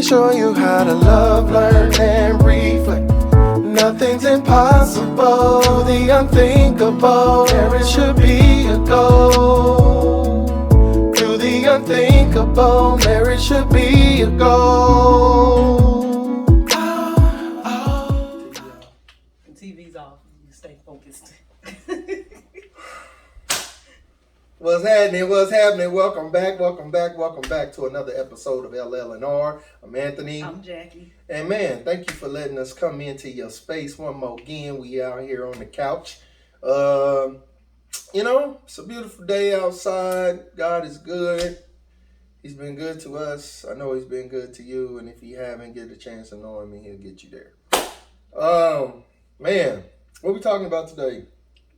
show you how to love, learn, and reflect. Nothing's impossible, the unthinkable. Marriage should be a goal. Do the unthinkable, marriage should be a goal. TV's off, you stay focused. What's happening? What's happening? Welcome back to another episode of LL&R. I'm Anthony. I'm Jackie. And man, thank you for letting us come into your space one more again. We out here on the couch. It's a beautiful day outside. God is good. He's been good to us. I know he's been good to you. And if you haven't get a chance to know him, he'll get you there. Man, what we talking about today?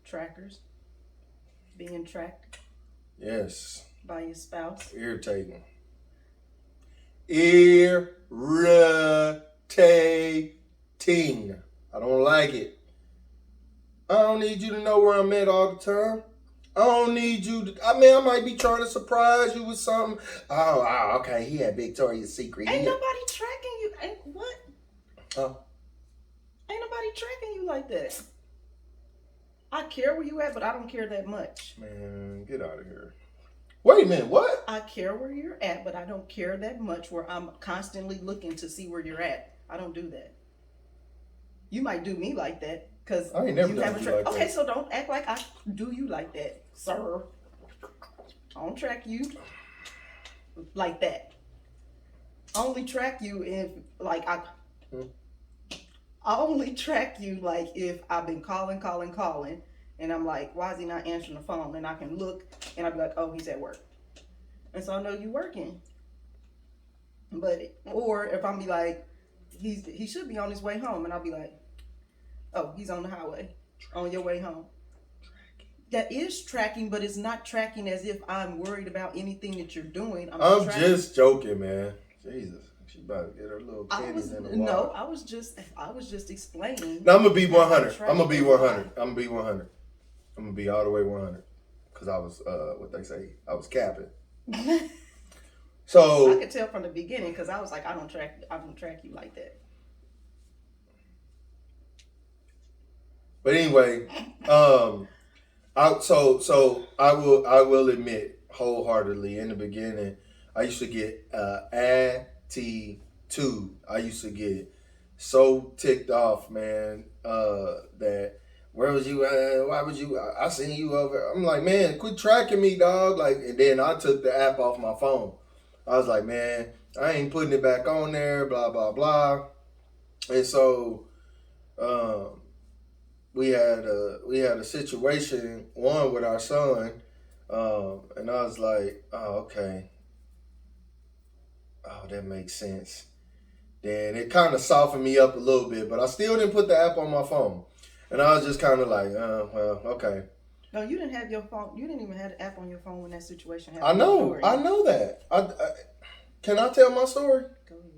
Trackers. Being tracked. Yes. By your spouse. Irritating. I don't like it. I don't need you to know where I'm at all the time. I don't need you to, I might be trying to surprise you with something. Oh, okay, he had Victoria's Secret. Ain't nobody tracking you. What? Oh. Ain't nobody tracking you like that. I care where you at, but I don't care that much. Man, get out of here. Wait a minute, what? I care where you're at, but I don't care that much where I'm constantly looking to see where you're at. I don't do that. You might do me like that because I ain't never you done have you a like Okay, that. so don't act like I do you like that, sir. I don't track you like that. I only track you if I only track you like if I've been calling, and I'm like, why is he not answering the phone? And I can look, and I'll be like, oh, he's at work. And so I know you working. Or if I'm be like, he should be on his way home, and I'll be like, oh, he's on the highway, on your way home. That is tracking, but it's not tracking as if I'm worried about anything that you're doing. I'm just joking, man. Jesus. She about to get her little kitties in the water. No, I was just explaining. No, I'm gonna be 100. I'm gonna be 100. I'm gonna be 100. I'm gonna be all the way 100. Cause I was, what they say, I was capping. So I could tell from the beginning because I was like, I don't track you like that. But anyway, I will admit wholeheartely in the beginning, I used to get attitude. I used to get so ticked off, man, that where was you at? Why was you? I seen you over. I'm like, man, quit tracking me, dog. Like, and then I took the app off my phone. I was like, man, I ain't putting it back on there, blah, blah, blah. And so, we had a situation, one with our son, and I was like, oh, okay. Oh, that makes sense. Then it kind of softened me up a little bit, but I still didn't put the app on my phone. And I was just kind of like, well, okay. No, you didn't have your phone. You didn't even have the app on your phone when that situation happened. I know that. Can I tell my story? Go ahead.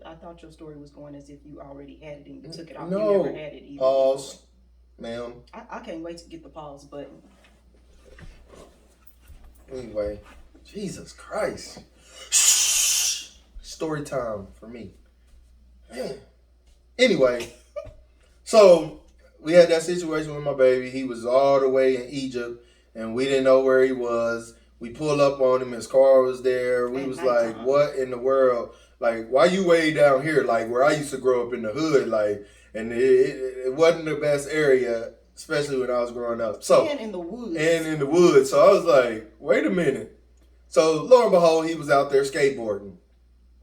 I thought your story was going as if you already had it and you took it off. No. You never had it either. Pause, ma'am. I can't wait to get the pause button. Anyway, Jesus Christ. Shh. Story time for me. Man. Anyway, so we had that situation with my baby. He was all the way in Egypt, and we didn't know where he was. We pulled up on him. His car was there. We was like, what in the world? Like, why you way down here? Like, where I used to grow up in the hood. Like, and it wasn't the best area, especially when I was growing up. So And in the woods. So I was like, wait a minute. So lo and behold, he was out there skateboarding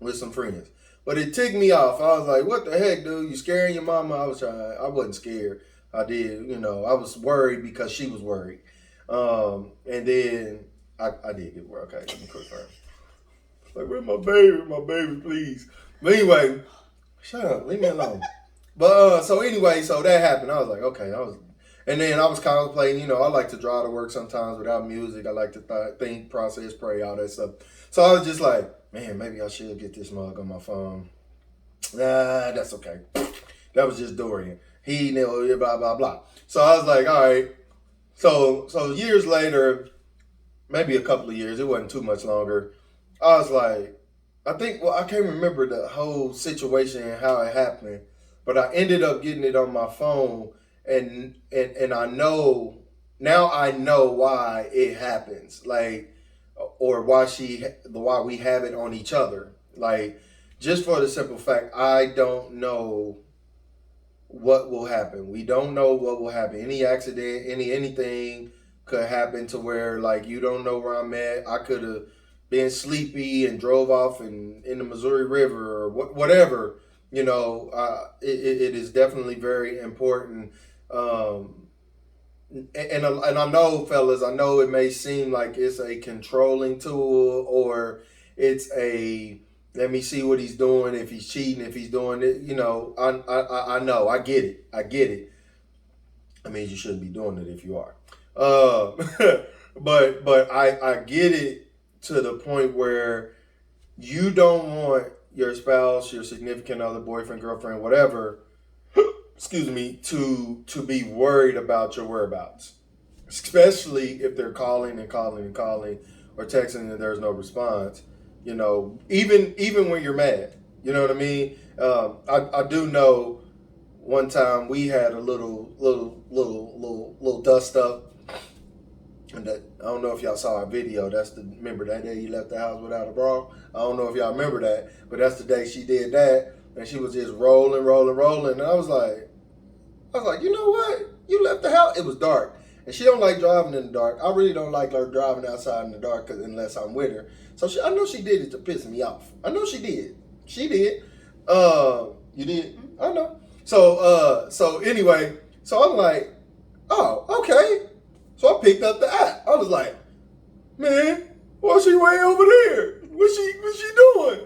with some friends. But it ticked me off. I was like, what the heck, dude? You scaring your mama? I wasn't scared. I did, I was worried because she was worried. And then I did get worried. Okay, let me confirm. Like, where's my baby? My baby, please. But anyway, shut up. Leave me alone. But, so that happened. I was like, okay. And then I was contemplating, I like to drive to work sometimes without music. I like to think, process, pray, all that stuff. So I was just like, man, maybe I should get this mug on my phone. Nah, that's okay. That was just Dorian. He knew, blah, blah, blah. So I was like, all right. So years later, maybe a couple of years, it wasn't too much longer, I was like, I think, well, I can't remember the whole situation and how it happened, but I ended up getting it on my phone, and I know now, I know why it happens, like, or why we have it on each other, like, just for the simple fact I don't know what will happen. We don't know what will happen. Any accident, anything could happen to where, like, you don't know where I'm at. I could have been sleepy and drove off in the Missouri River or whatever. It is definitely very important. And I know, fellas, I know it may seem like it's a controlling tool, or it's a let me see what he's doing, if he's cheating, if he's doing it. I know, I get it. I mean, you shouldn't be doing it if you are. Uh, but I get it to the point where you don't want your spouse, your significant other, boyfriend, girlfriend, whatever, excuse me, to be worried about your whereabouts, especially if they're calling and calling and calling, or texting and there's no response. Even when you're mad, you know what I mean. I do know one time we had a little dust up, and that I don't know if y'all saw our video. Remember that day you left the house without a bra. I don't know if y'all remember that, but that's the day she did that, and she was just rolling, rolling, rolling, and I was like, you know what? You left the house. It was dark. And she don't like driving in the dark. I really don't like her driving outside in the dark unless I'm with her. So I know she did it to piss me off. I know she did. She did. You did? I know. So anyway, so I'm like, oh, okay. So I picked up the app. I was like, man, what's she way over there? What's she doing?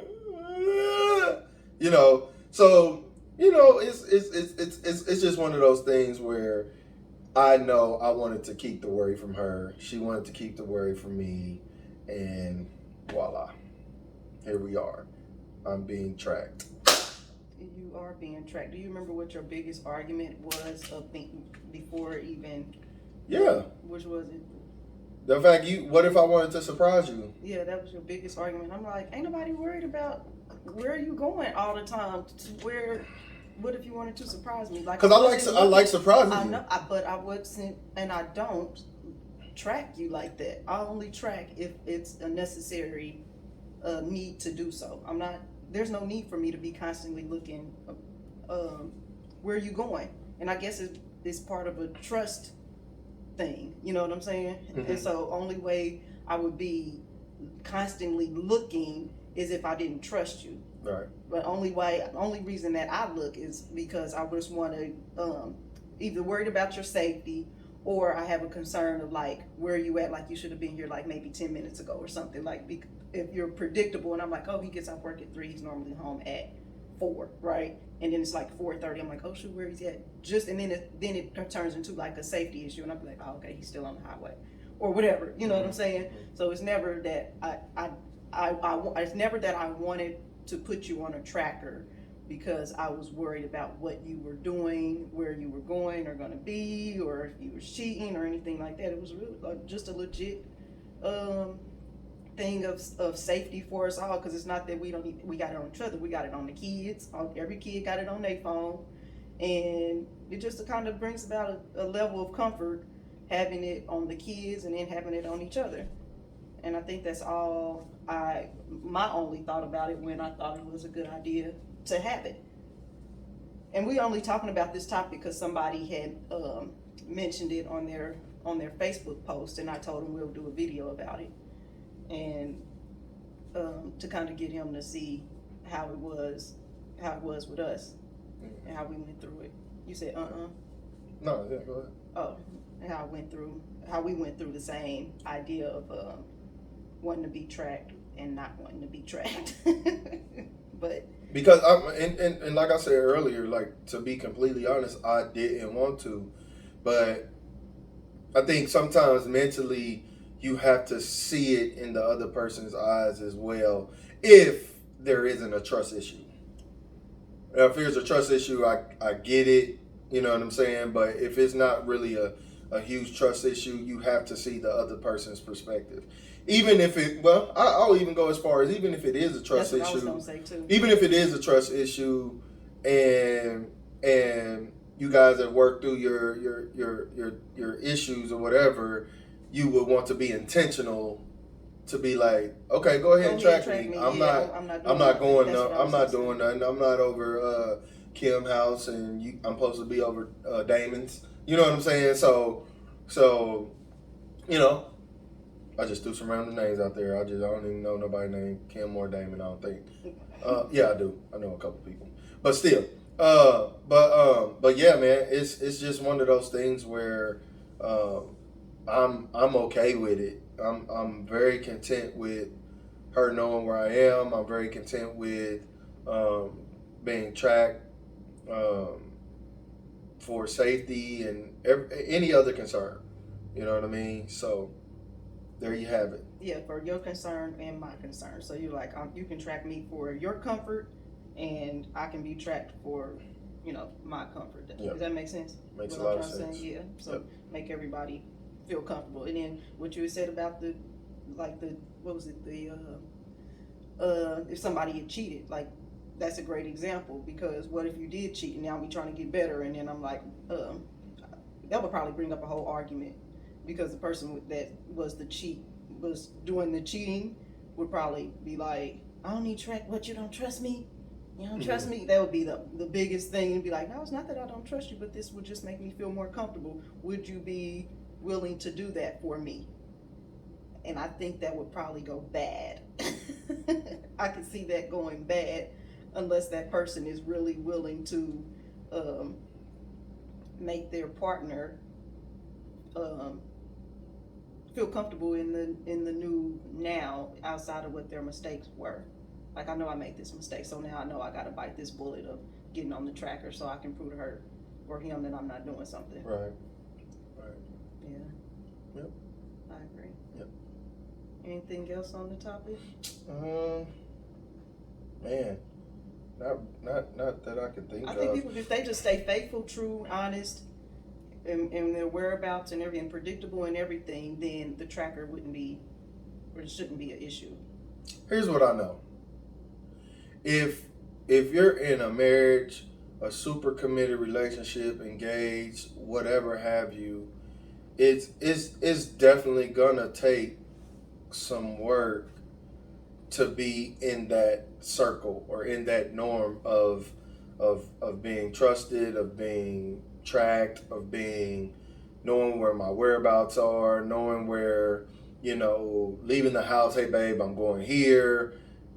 So it's just one of those things where I know I wanted to keep the worry from her. She wanted to keep the worry from me, and voila, here we are. I'm being tracked. You are being tracked. Do you remember what your biggest argument was before even? Yeah. Which was it? The fact what if I wanted to surprise you? Yeah, that was your biggest argument. I'm like, ain't nobody worried about where are you going all the time. What if you wanted to surprise me? Like, because I like surprising I you. know, but I wasn't, and I don't track you like that. I only track if it's a necessary need to do so. There's no need for me to be constantly looking where are you going, and I guess it's part of a trust thing. You know what I'm saying? Mm-hmm. And so only way I would be constantly looking is if I didn't trust you. Right. But only reason that I look is because I just want to either worried about your safety, or I have a concern of like, where are you at? Like, you should have been here like maybe 10 minutes ago or something. Like, if you're predictable and I'm like, oh, he gets off work at 3, he's normally home at 4, right? And then it's like 4:30. I'm like, oh shoot, where he's at? And then it turns into like a safety issue, and I'm like, oh, okay, he's still on the highway, or whatever. You know what I'm saying? So it's never that it's never that I wanted to put you on a tracker because I was worried about what you were doing, where you were going or going to be, or if you were cheating or anything like that. It was really just a legit thing of safety for us all, because it's not that we got it on each other, we got it on the kids. Every kid got it on their phone, and it just kind of brings about a level of comfort having it on the kids and then having it on each other. And I think that's all my only thought about it when I thought it was a good idea to have it. And we only talking about this topic because somebody had mentioned it on their Facebook post, and I told them we'll do a video about it, and to kind of get him to see how it was with us and how we went through it. You said No, yeah, go ahead. Oh, how we went through the same idea of wanting to be tracked and not wanting to be tracked. But because and like I said earlier, like, to be completely honest, I didn't want to, but I think sometimes mentally you have to see it in the other person's eyes as well, if there isn't a trust issue. If there's a trust issue, I get it, you know what I'm saying? But if it's not really a a huge trust issue, you have to see the other person's perspective. Even if I'll even go as far as even if it is a trust That's what issue. I was gonna say too. Even if it is a trust issue, and you guys have worked through your issues or whatever, you would want to be intentional to be like, okay, go ahead and track me. I'm not doing nothing. I'm not over Kim house, and I'm supposed to be over Damon's. You know what I'm saying? So you know, I just threw some random names out there. I don't even know nobody named Kim or Damon. I don't think. Yeah, I do. I know a couple people, but still. But yeah, man, it's just one of those things where I'm okay with it. I'm very content with her knowing where I am. I'm very content with being tracked for safety and any other concern. You know what I mean? So there you have it. Yeah, for your concern and my concern. So you're like, you can track me for your comfort, and I can be tracked for, my comfort. Does that make sense? Makes a lot of sense. Yeah. So make everybody feel comfortable. And then what you said about if somebody had cheated, like that's a great example, because what if you did cheat and now we trying to get better, and then I'm like, that would probably bring up a whole argument, because the person that was doing the cheating would probably be like, I don't need track, what, you don't trust me? You don't trust me? That would be the biggest thing. And be like, no, it's not that I don't trust you, but this would just make me feel more comfortable. Would you be willing to do that for me? And I think that would probably go bad. I could see that going bad unless that person is really willing to make their partner feel comfortable in the new now, outside of what their mistakes were. Like, I know I made this mistake, so now I know I gotta bite this bullet of getting on the tracker so I can prove to her or him that I'm not doing something. Right. Yeah. Yep. I agree. Yep. Anything else on the topic? Man, not that I can think of. I think people, if they just stay faithful, true, honest, and their whereabouts and everything, predictable and everything, then the tracker wouldn't be, or it shouldn't be an issue. Here's what I know. If you're in a marriage, a super committed relationship, engaged, whatever have you, it's definitely gonna take some work to be in that circle or in that norm of being trusted, of being tracked, of knowing where my whereabouts are, knowing where, leaving the house, hey babe, I'm going here,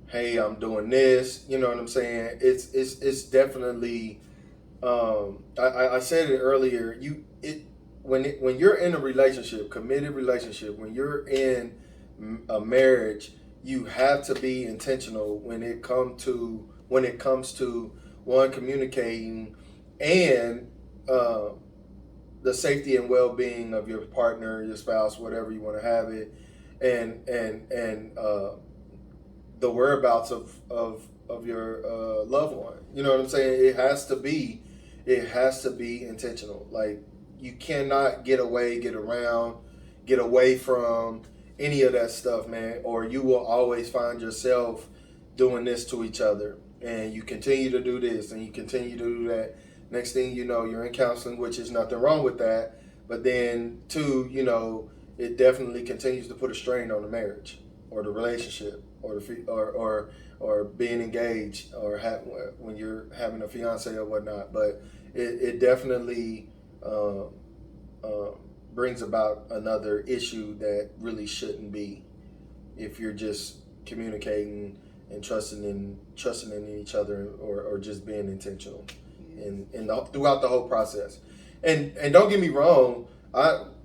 hey, I'm doing this, you know what I'm saying? It's definitely I said it earlier, when you're in a relationship, committed relationship, when you're in a marriage, you have to be intentional when it comes to one, communicating, and the safety and well-being of your partner, your spouse, whatever you want to have it, and the whereabouts of your loved one. You know what I'm saying? It has to be intentional. Like, you cannot get away from any of that stuff, man, or you will always find yourself doing this to each other, and you continue to do this and you continue to do that. Next thing you know, you're in counseling, which is nothing wrong with that, but then two, it definitely continues to put a strain on the marriage or the relationship or being engaged or when you're having a fiance or whatnot. But it definitely brings about another issue that really shouldn't be, if you're just communicating and trusting in each other, or just being intentional throughout the whole process. And don't get me wrong,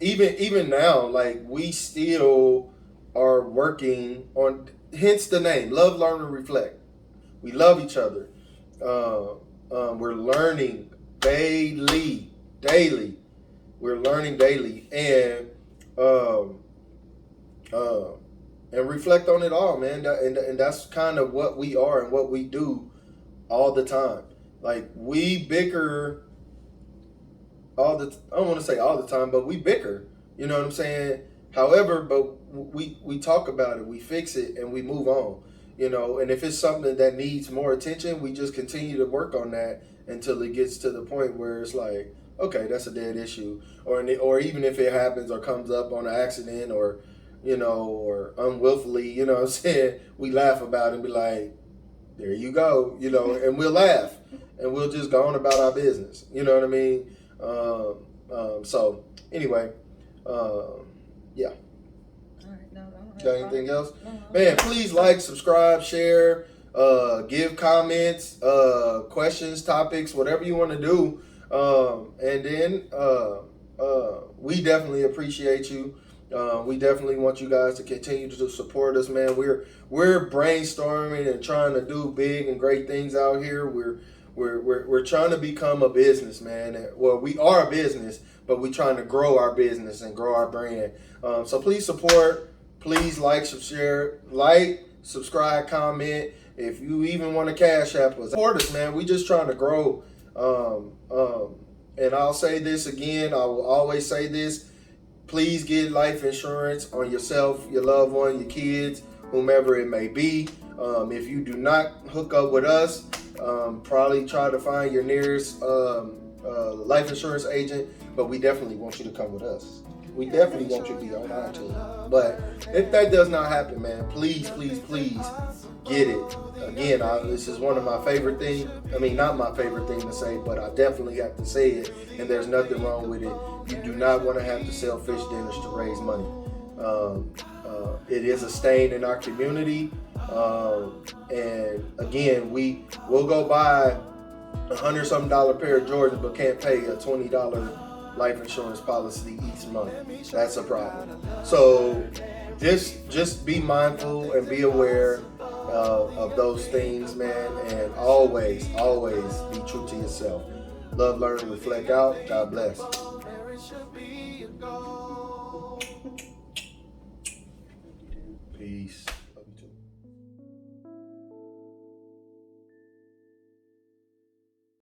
even now, like, we still are working on, hence the name, Love, Learn, and Reflect. We love each other. We're learning daily. We're learning daily, and reflect on it all, man. And that's kind of what we are and what we do all the time. Like, we bicker I don't want to say all the time, but we bicker. You know what I'm saying? However, but we talk about it, we fix it, and we move on. You know, and if it's something that needs more attention, we just continue to work on that until it gets to the point where it's like, okay, that's a dead issue, or even if it happens or comes up on an accident or, you know, or unwillfully, you know what I'm saying, we laugh about it and be like, there you go, you know, and we'll laugh and we'll just go on about our business. You know what I mean? So anyway, yeah. All right, no, I don't have Got anything else? No. Man, please like, subscribe, share, give comments, questions, topics, whatever you want to do. And then we definitely appreciate you. We definitely want you guys to continue to support us, man. We're brainstorming and trying to do big and great things out here. We're trying to become a business, man. Well, we are a business, but we're trying to grow our business and grow our brand. So please support. Please like, subscribe, comment. If you even want to cash app us, support us, man. We just trying to grow. And I'll say this again. I will always say this. Please get life insurance on yourself, your loved one, your kids, whomever it may be. If you do not hook up with us, probably try to find your nearest life insurance agent. But we definitely want you to come with us. We definitely want you to be on our team. But if that does not happen, man, please get it. Again, this is one of my favorite things. I mean, not my favorite thing to say, but I definitely have to say it. And there's nothing wrong with it. You do not want to have to sell fish dinners to raise money. It is a stain in our community. And again, we'll go buy $100-something pair of Jordans, but can't pay a $20 life insurance policy each month. That's a problem. So just be mindful and be aware of those things, man, and always be true to yourself. Love, learn, reflect out. God bless. Peace.